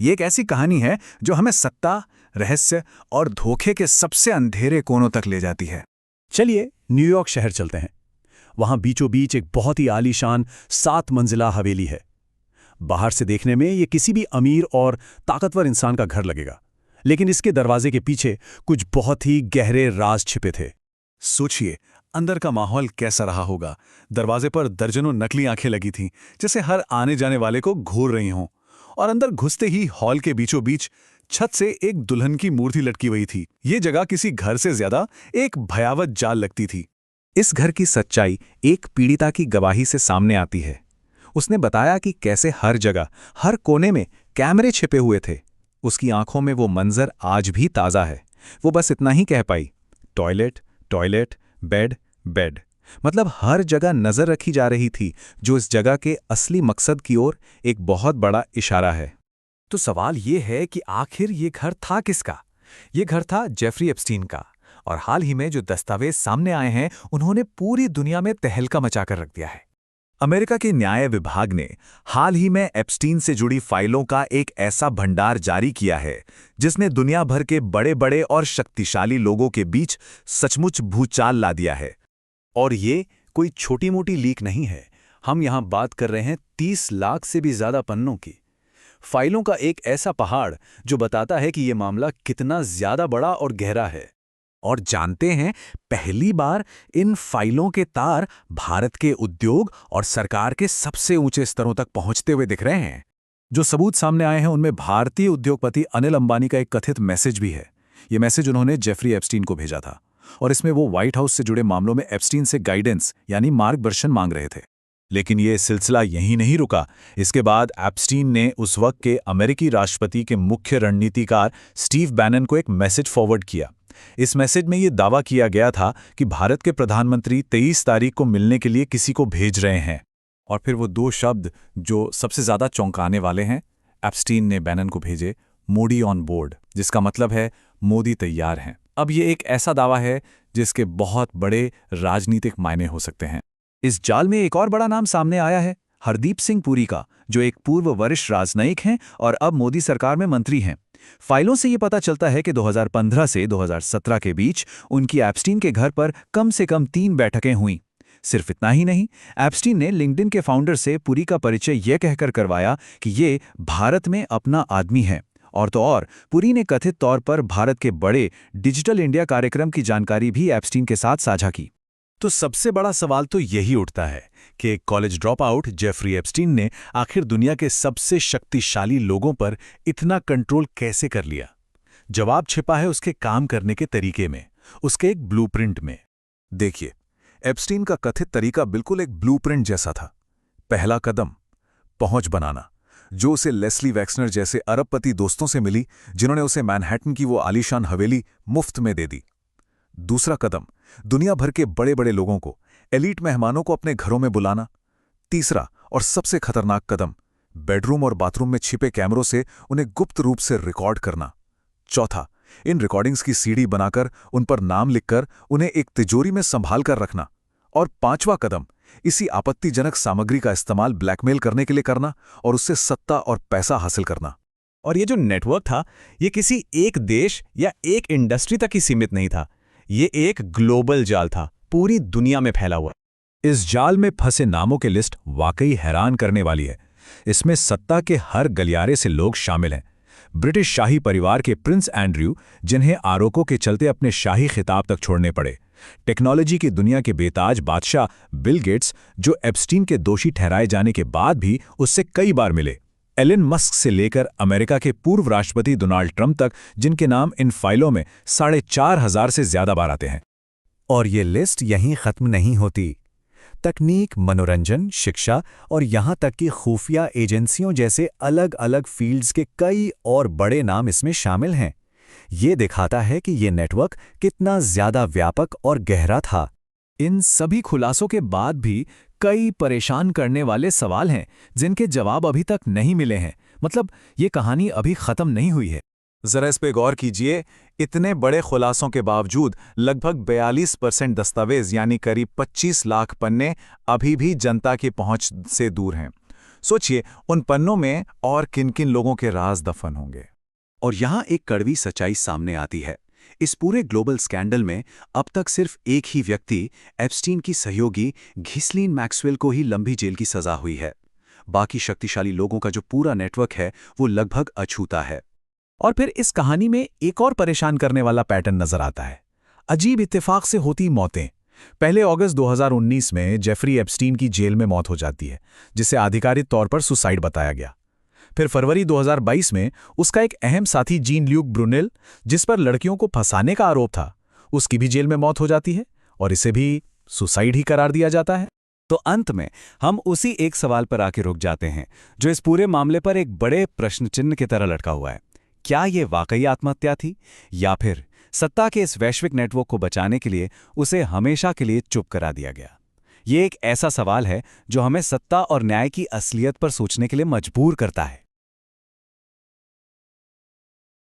ये एक ऐसी कहानी है जो हमें सत्ता, रहस्य और धोखे के सबसे अंधेरे कोनों तक ले जाती है। चलिए न्यूयॉर्क शहर चलते हैं। वहां बीचों बीच एक बहुत ही आलीशान 7 मंजिला हवेली है। बाहर से देखने में ये किसी भी अमीर और ताकतवर इंसान का घर लगेगा, लेकिन इसके दरवाजे के पीछे कुछ बहुत ही गहरे राज छिपे थे। सोचिए, अंदर का माहौल कैसा रहा होगा। दरवाजे पर दर्जनों नकली आंखें लगी थीं, जैसे हर आने जाने वाले को घूर रही हों। और अंदर घुसते ही हॉल के बीचों बीच छत से एक दुल्हन की मूर्ति लटकी हुई थी। ये जगह किसी घर से ज्यादा एक भयावह जाल लगती थी। इस घर की सच्चाई एक पीड़िता की गवाही से सामने आती है। उसने बताया कि कैसे हर जगह, हर कोने में कैमरे छिपे हुए थे। उसकी आंखों में वो मंजर आज भी ताज़ा है। वो बस इतना ही कह पाई, टॉयलेट, टॉयलेट, बेड, बेड। मतलब हर जगह नजर रखी जा रही थी, जो इस जगह के असली मकसद की ओर एक बहुत बड़ा इशारा है। तो सवाल ये है कि आखिर ये घर था किसका? ये घर था जेफरी एप्स्टीन का। और हाल ही में जो दस्तावेज सामने आए हैं, उन्होंने पूरी दुनिया में तहलका मचाकर रख दिया है। अमेरिका के न्याय विभाग ने हाल ही में एप्स्टीन से जुड़ी फाइलों का एक ऐसा भंडार जारी किया है जिसने दुनिया भर के बड़े बड़े और शक्तिशाली लोगों के बीच सचमुच भूचाल ला दिया है। और ये कोई छोटी मोटी लीक नहीं है। हम यहां बात कर रहे हैं 30 लाख से भी ज्यादा पन्नों की फाइलों का एक ऐसा पहाड़ जो बताता है कि यह मामला कितना ज्यादा बड़ा और गहरा है। और जानते हैं, पहली बार इन फाइलों के तार भारत के उद्योग और सरकार के सबसे ऊंचे स्तरों तक पहुंचते हुए दिख रहे हैं। जो सबूत सामने आए हैं उनमें भारतीय उद्योगपति अनिल अंबानी का एक कथित मैसेज भी है। ये मैसेज उन्होंने जेफरी एप्स्टीन को भेजा था और इसमें वो व्हाइट हाउस से जुड़े मामलों में एप्स्टीन से गाइडेंस यानी मार्गदर्शन मांग रहे थे। लेकिन ये सिलसिला यहीं नहीं रुका। इसके बाद एप्स्टीन ने उस वक्त के अमेरिकी राष्ट्रपति के मुख्य रणनीतिकार स्टीव बैनन को एक मैसेज फॉरवर्ड किया। इस मैसेज में ये दावा किया गया था कि भारत के प्रधानमंत्री 23 तारीख को मिलने के लिए किसी को भेज रहे हैं। और फिर वो 2 शब्द जो सबसे ज्यादा चौंकाने वाले हैं, एप्स्टीन ने बैनन को भेजे, मोदी ऑन बोर्ड, जिसका मतलब है मोदी तैयार हैं। अब ये एक ऐसा दावा है जिसके बहुत बड़े राजनीतिक मायने हो सकते हैं। इस जाल में एक और बड़ा नाम सामने आया है, हरदीप सिंह पुरी का, जो एक पूर्व वरिष्ठ राजनयिक हैं और अब मोदी सरकार में मंत्री हैं। फाइलों से ये पता चलता है कि 2015 से 2017 के बीच उनकी एप्स्टीन के घर पर कम से कम 3 बैठकें हुईं। सिर्फ इतना ही नहीं, एप्स्टीन ने लिंक्डइन के फाउंडर से पुरी का परिचय यह कहकर करवाया कि ये भारत में अपना आदमी है। और तो और, पुरी ने कथित तौर पर भारत के बड़े डिजिटल इंडिया कार्यक्रम की जानकारी भी एप्स्टीन के साथ साझा की। तो सबसे बड़ा सवाल तो यही उठता है कि एक college drop out Jeffrey Epstein ने आखिर दुनिया के सबसे शक्तिशाली लोगों पर इतना कंट्रोल कैसे कर लिया? जवाब छिपा है उसके काम करने के तरीके में, उसके एक ब्लूप्रिंट में। देखिए, एप्स्टीन का कथित तरीका बिल्कुल एक ब्लूप्रिंट जैसा था। पहला कदम, पहुंच बनाना, जो उसे लेस्ली वैक्सनर जैसे अरबपति दोस्तों से मिली, जिन्होंने उसे मैनहट्टन की वो आलीशान हवेली मुफ्त में दे दी। दूसरा कदम, दुनिया भर के बड़े बड़े लोगों को, एलीट मेहमानों को अपने घरों में बुलाना। तीसरा और सबसे खतरनाक कदम, बेडरूम और बाथरूम में छिपे कैमरों से उन्हें गुप्त रूप से रिकॉर्ड करना। चौथा, इन रिकॉर्डिंग्स की सीडी बनाकर उन पर नाम लिखकर उन्हें एक तिजोरी में संभाल कर रखना। और पांचवा कदम, इसी आपत्तिजनक सामग्री का इस्तेमाल ब्लैकमेल करने के लिए करना और उससे सत्ता और पैसा हासिल करना। और ये जो नेटवर्क था, ये किसी एक देश या एक इंडस्ट्री तक ही सीमित नहीं था। ये एक ग्लोबल जाल था, पूरी दुनिया में फैला हुआ। इस जाल में फंसे नामों की लिस्ट वाकई हैरान करने वाली है। इसमें सत्ता के हर गलियारे से लोग शामिल हैं। ब्रिटिश शाही परिवार के प्रिंस एंड्रयू, जिन्हें आरोपों के चलते अपने शाही खिताब तक छोड़ने पड़े। टेक्नोलॉजी की दुनिया के बेताज बादशाह बिल गेट्स, जो एप्स्टीन के दोषी ठहराए जाने के बाद भी उससे कई बार मिले। एलन मस्क से लेकर अमेरिका के पूर्व राष्ट्रपति डोनाल्ड ट्रंप तक, जिनके नाम इन फाइलों में 4,500 से ज्यादा बार आते हैं। और ये लिस्ट यहीं खत्म नहीं होती। तकनीक, मनोरंजन, शिक्षा और यहां तक कि खुफिया एजेंसियों जैसे अलग अलग फील्ड्स के कई और बड़े नाम इसमें शामिल हैं। ये दिखाता है कि ये नेटवर्क कितना ज्यादा व्यापक और गहरा था। इन सभी खुलासों के बाद भी कई परेशान करने वाले सवाल हैं जिनके जवाब अभी तक नहीं मिले हैं। मतलब ये कहानी अभी खत्म नहीं हुई है। जरा इस पे गौर कीजिए। इतने बड़े खुलासों के बावजूद लगभग 42% दस्तावेज यानी करीब 25 लाख पन्ने अभी भी जनता की पहुंच से दूर हैं। सोचिए उन पन्नों में और किन किन लोगों के राज दफन होंगे। और यहाँ एक कड़वी सच्चाई सामने आती है। इस पूरे ग्लोबल स्कैंडल में अब तक सिर्फ एक ही व्यक्ति, एप्स्टीन की सहयोगी घिस्लीन मैक्सवेल को ही लंबी जेल की सजा हुई है। बाकी शक्तिशाली लोगों का जो पूरा नेटवर्क है वो लगभग अछूता है। और फिर इस कहानी में एक और परेशान करने वाला पैटर्न नजर आता है। अजीब इत्तेफाक से होती मौतें। पहले अगस्त 2019 में जेफरी एप्स्टीन की जेल में मौत हो जाती है, जिसे आधिकारिक तौर पर सुसाइड बताया गया। फिर फरवरी 2022 में उसका एक अहम साथी जीन ल्यूक ब्रुनेल, जिस पर लड़कियों को फंसाने का आरोप था, उसकी भी जेल में मौत हो जाती है और इसे भी सुसाइड ही करार दिया जाता है। तो अंत में हम उसी एक सवाल पर आके रुक जाते हैं, जो इस पूरे मामले पर एक बड़े प्रश्न चिन्ह की तरह लटका हुआ है। क्या ये वाकई आत्महत्या थी, या फिर सत्ता के इस वैश्विक नेटवर्क को बचाने के लिए उसे हमेशा के लिए चुप करा दिया गया? ये एक ऐसा सवाल है जो हमें सत्ता और न्याय की असलियत पर सोचने के लिए मजबूर करता है।